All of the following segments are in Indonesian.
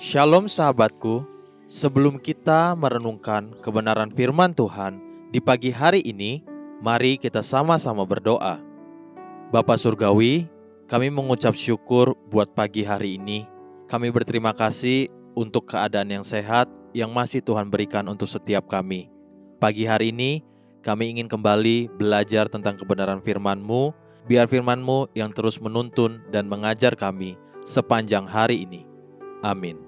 Shalom sahabatku, sebelum kita merenungkan kebenaran firman Tuhan di pagi hari ini, mari kita sama-sama berdoa. Bapa Surgawi, kami mengucap syukur buat pagi hari ini. Kami berterima kasih untuk keadaan yang sehat yang masih Tuhan berikan untuk setiap kami. Pagi hari ini, kami ingin kembali belajar tentang kebenaran firman-Mu, biar firman-Mu yang terus menuntun dan mengajar kami sepanjang hari ini. Amin.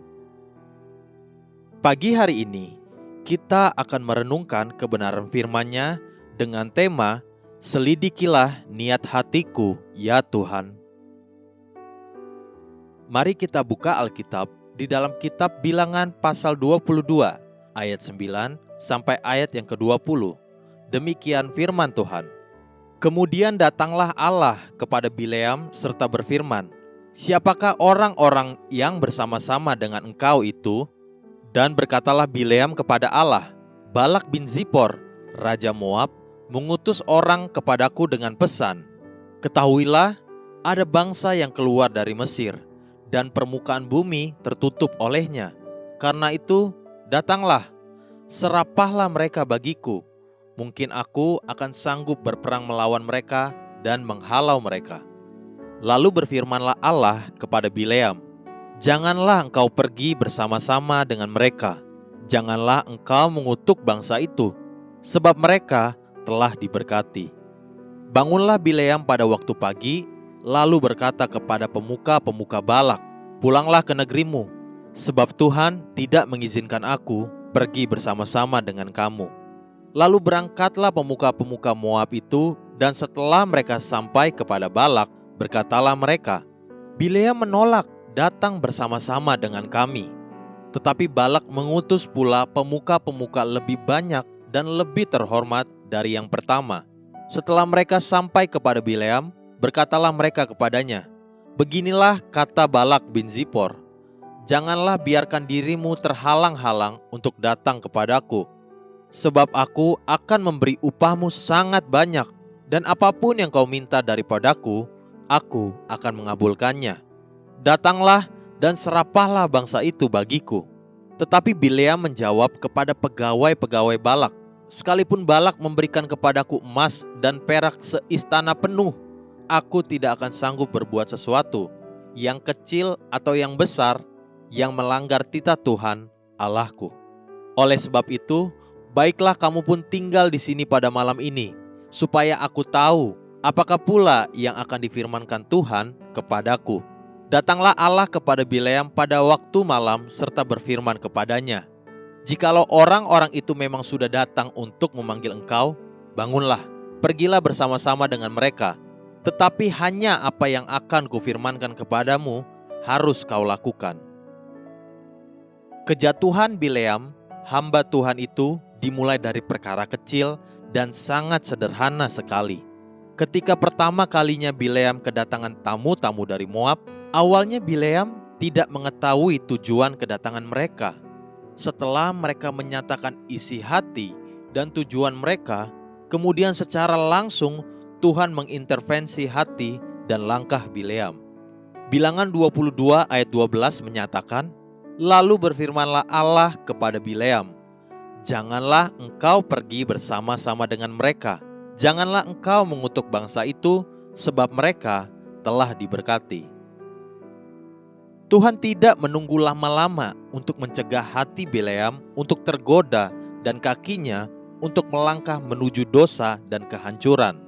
Pagi hari ini, kita akan merenungkan kebenaran firman-Nya dengan tema Selidikilah niat hatiku, ya Tuhan. Mari kita buka Alkitab di dalam kitab Bilangan pasal 22, ayat 9 sampai ayat yang ke-20. Demikian firman Tuhan. Kemudian datanglah Allah kepada Bileam serta berfirman, "Siapakah orang-orang yang bersama-sama dengan engkau itu?" Dan berkatalah Bileam kepada Allah, "Balak bin Zipor, Raja Moab, mengutus orang kepadaku dengan pesan, 'Ketahuilah, ada bangsa yang keluar dari Mesir, dan permukaan bumi tertutup olehnya. Karena itu, datanglah, serapahlah mereka bagiku. Mungkin aku akan sanggup berperang melawan mereka dan menghalau mereka.' Lalu berfirmanlah Allah kepada Bileam, 'Janganlah engkau pergi bersama-sama dengan mereka. Janganlah engkau mengutuk bangsa itu, sebab mereka telah diberkati.' Bangunlah Bileam pada waktu pagi, lalu berkata kepada pemuka-pemuka Balak, 'Pulanglah ke negerimu, sebab Tuhan tidak mengizinkan aku pergi bersama-sama dengan kamu.' Lalu berangkatlah pemuka-pemuka Moab itu, dan setelah mereka sampai kepada Balak, berkatalah mereka, 'Bileam menolak datang bersama-sama dengan kami.' Tetapi Balak mengutus pula pemuka-pemuka lebih banyak dan lebih terhormat dari yang pertama. Setelah mereka sampai kepada Bileam, berkatalah mereka kepadanya, 'Beginilah kata Balak bin Zipor, janganlah biarkan dirimu terhalang-halang untuk datang kepadaku, sebab aku akan memberi upahmu sangat banyak, dan apapun yang kau minta daripadaku, aku akan mengabulkannya. Datanglah dan serapahlah bangsa itu bagiku.' Tetapi Bileam menjawab kepada pegawai-pegawai Balak, 'Sekalipun Balak memberikan kepadaku emas dan perak seistana penuh, aku tidak akan sanggup berbuat sesuatu, yang kecil atau yang besar, yang melanggar titah Tuhan Allahku. Oleh sebab itu, baiklah kamu pun tinggal di sini pada malam ini, supaya aku tahu apakah pula yang akan difirmankan Tuhan kepadaku.' Datanglah Allah kepada Bileam pada waktu malam serta berfirman kepadanya, 'Jikalau orang-orang itu memang sudah datang untuk memanggil engkau, bangunlah, pergilah bersama-sama dengan mereka. Tetapi hanya apa yang akan kufirmankan kepadamu harus kau lakukan.' Kejatuhan Bileam, hamba Tuhan itu, dimulai dari perkara kecil dan sangat sederhana sekali. Ketika pertama kalinya Bileam kedatangan tamu-tamu dari Moab, awalnya Bileam tidak mengetahui tujuan kedatangan mereka. Setelah mereka menyatakan isi hati dan tujuan mereka, kemudian secara langsung Tuhan mengintervensi hati dan langkah Bileam. Bilangan 22 ayat 12 menyatakan, "Lalu berfirmanlah Allah kepada Bileam, 'Janganlah engkau pergi bersama-sama dengan mereka. Janganlah engkau mengutuk bangsa itu, sebab mereka telah diberkati.'" Tuhan tidak menunggu lama-lama untuk mencegah hati Bileam untuk tergoda dan kakinya untuk melangkah menuju dosa dan kehancuran.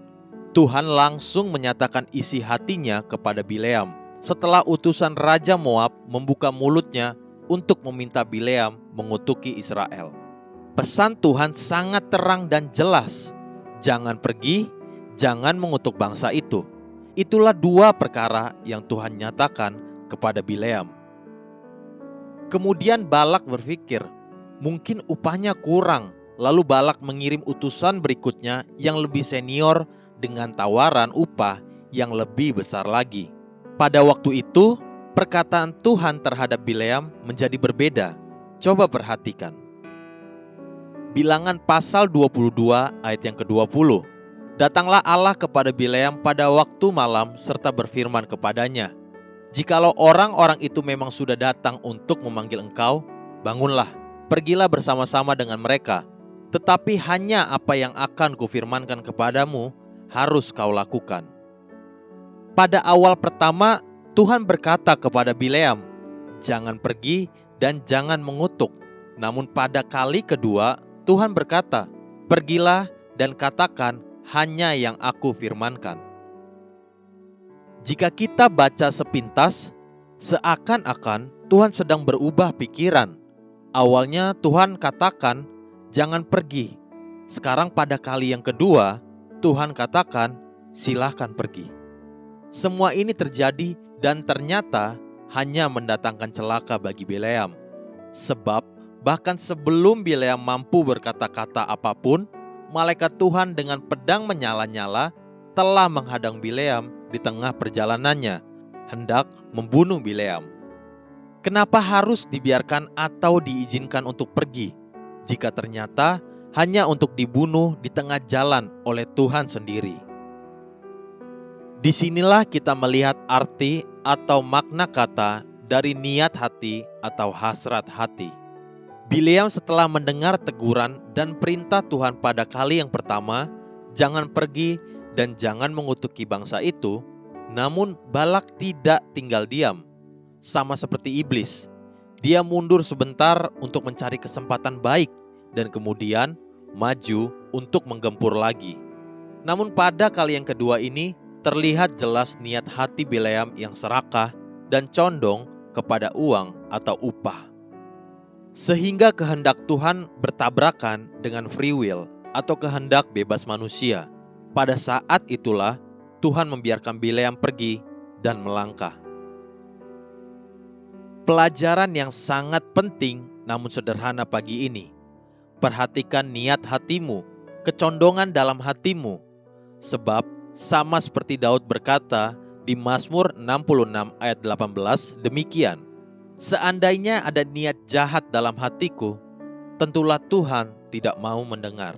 Tuhan langsung menyatakan isi hatinya kepada Bileam setelah utusan Raja Moab membuka mulutnya untuk meminta Bileam mengutuki Israel. Pesan Tuhan sangat terang dan jelas, jangan pergi, jangan mengutuk bangsa itu. Itulah dua perkara yang Tuhan nyatakan kepada Bileam. Kemudian Balak berpikir, mungkin upahnya kurang. Lalu Balak mengirim utusan berikutnya yang lebih senior dengan tawaran upah yang lebih besar lagi. Pada waktu itu, perkataan Tuhan terhadap Bileam menjadi berbeda. Coba perhatikan. Bilangan pasal 22 ayat yang ke-20. Datanglah Allah kepada Bileam pada waktu malam serta berfirman kepadanya, Jikalau orang-orang itu memang sudah datang untuk memanggil engkau, bangunlah, pergilah bersama-sama dengan mereka. Tetapi hanya apa yang akan kufirmankan kepadamu harus kau lakukan. Pada awal pertama, Tuhan berkata kepada Bileam, jangan pergi dan jangan mengutuk. Namun pada kali kedua, Tuhan berkata, pergilah dan katakan hanya yang aku firmankan. Jika kita baca sepintas, seakan-akan Tuhan sedang berubah pikiran. Awalnya Tuhan katakan, jangan pergi. Sekarang pada kali yang kedua, Tuhan katakan, silahkan pergi. Semua ini terjadi dan ternyata hanya mendatangkan celaka bagi Bileam. Sebab bahkan sebelum Bileam mampu berkata-kata apapun, malaikat Tuhan dengan pedang menyala-nyala telah menghadang Bileam di tengah perjalanannya, hendak membunuh Bileam. Kenapa harus dibiarkan atau diizinkan untuk pergi, jika ternyata hanya untuk dibunuh di tengah jalan oleh Tuhan sendiri? Disinilah kita melihat arti atau makna kata dari niat hati atau hasrat hati. Bileam setelah mendengar teguran dan perintah Tuhan pada kali yang pertama, jangan pergi dan jangan mengutuki bangsa itu, namun Balak tidak tinggal diam. Sama seperti iblis, dia mundur sebentar untuk mencari kesempatan baik dan kemudian maju untuk menggempur lagi. Namun pada kali yang kedua ini, terlihat jelas niat hati Bileam yang serakah dan condong kepada uang atau upah. Sehingga kehendak Tuhan bertabrakan dengan free will atau kehendak bebas manusia. Pada saat itulah Tuhan membiarkan Bileam pergi dan melangkah. Pelajaran yang sangat penting namun sederhana pagi ini. Perhatikan niat hatimu, kecondongan dalam hatimu. Sebab sama seperti Daud berkata di Mazmur 66 ayat 18 demikian, seandainya ada niat jahat dalam hatiku, tentulah Tuhan tidak mau mendengar.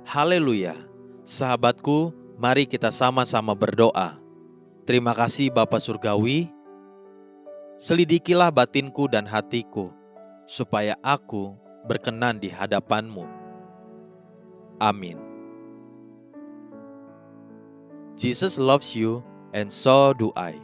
Haleluya. Sahabatku, mari kita sama-sama berdoa. Terima kasih Bapa Surgawi. Selidikilah batinku dan hatiku, supaya aku berkenan di hadapan-Mu. Amin. Jesus loves you and so do I.